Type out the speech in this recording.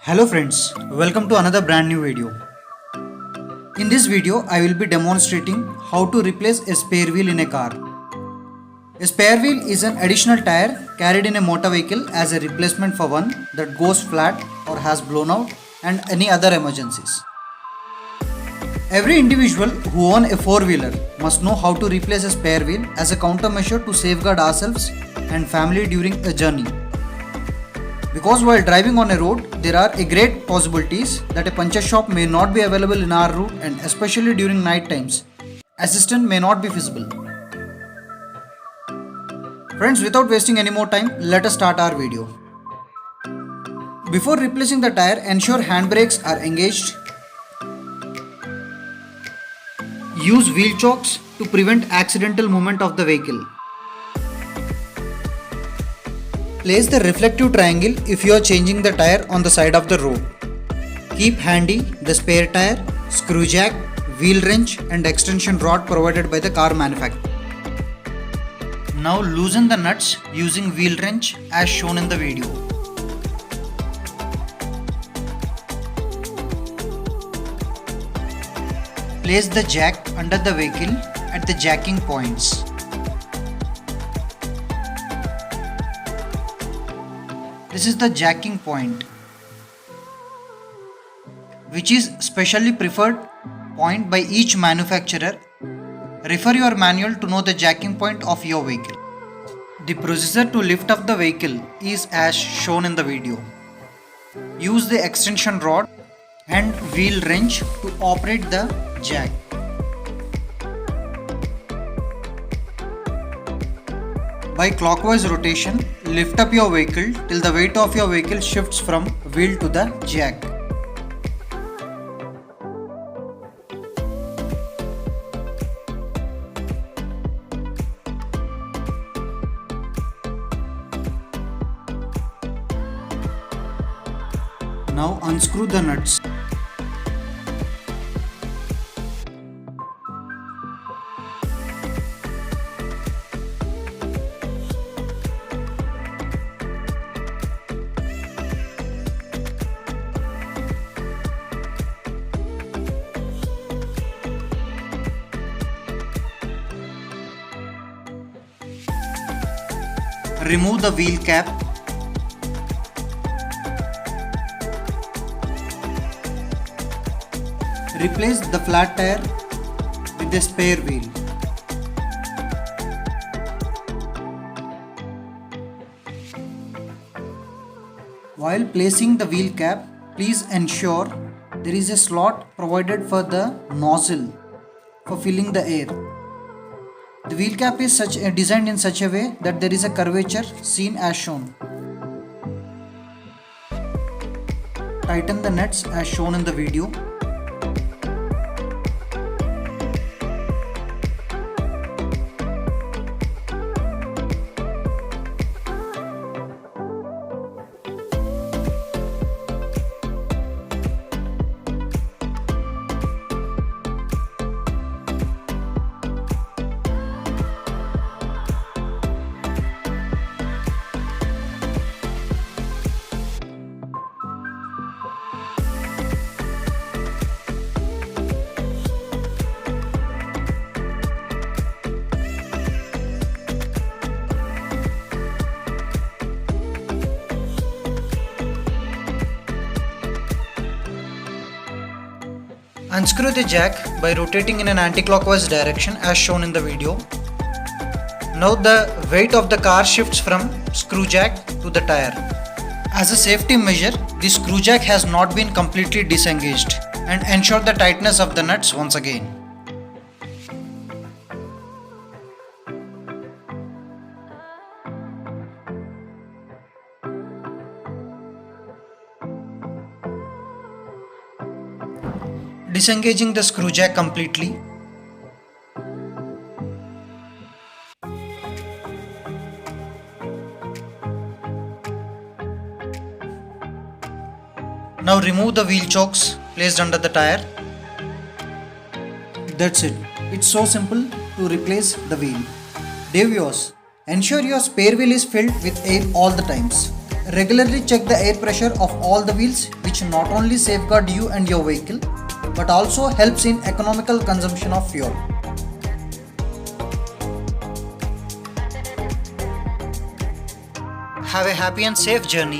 Hello friends, welcome to another brand new video. In this video, I will be demonstrating how to replace a spare wheel in a car. A spare wheel is an additional tire carried in a motor vehicle as a replacement for one that goes flat or has blown out and any other emergencies. Every individual who owns a four-wheeler must know how to replace a spare wheel as a countermeasure to safeguard ourselves and family during a journey. Because while driving on a road, there are a great possibilities that a puncture shop may not be available in our route, and especially during night times, assistance may not be feasible. Friends, without wasting any more time, let us start our video. Before replacing the tire, ensure handbrakes are engaged. Use wheel chocks to prevent accidental movement of the vehicle. Place the reflective triangle if you are changing the tire on the side of the road. Keep handy the spare tire, screw jack, wheel wrench and extension rod provided by the car manufacturer. Now loosen the nuts using wheel wrench as shown in the video. Place the jack under the vehicle at the jacking points. This is the jacking point, which is specially preferred point by each manufacturer. Refer your manual to know the jacking point of your vehicle. The procedure to lift up the vehicle is as shown in the video. Use the extension rod and wheel wrench to operate the jack. By clockwise rotation, lift up your vehicle till the weight of your vehicle shifts from wheel to the jack. Now unscrew the nuts. Remove the wheel cap. Replace the flat tire with the spare wheel. While placing the wheel cap, please ensure there is a slot provided for the nozzle for filling the air. The wheel cap is designed in such a way that there is a curvature seen as shown. Tighten the nuts as shown in the video. Unscrew the jack by rotating in an anti-clockwise direction as shown in the video. Now the weight of the car shifts from screw jack to the tire. As a safety measure, the screw jack has not been completely disengaged, and ensure the tightness of the nuts once again. Disengaging the screw jack completely. Now remove the wheel chocks placed under the tire. That's it. It's so simple to replace the wheel. Dear viewers, ensure your spare wheel is filled with air all the times. Regularly check the air pressure of all the wheels, which not only safeguard you and your vehicle but also helps in economical consumption of fuel. Have a happy and safe journey.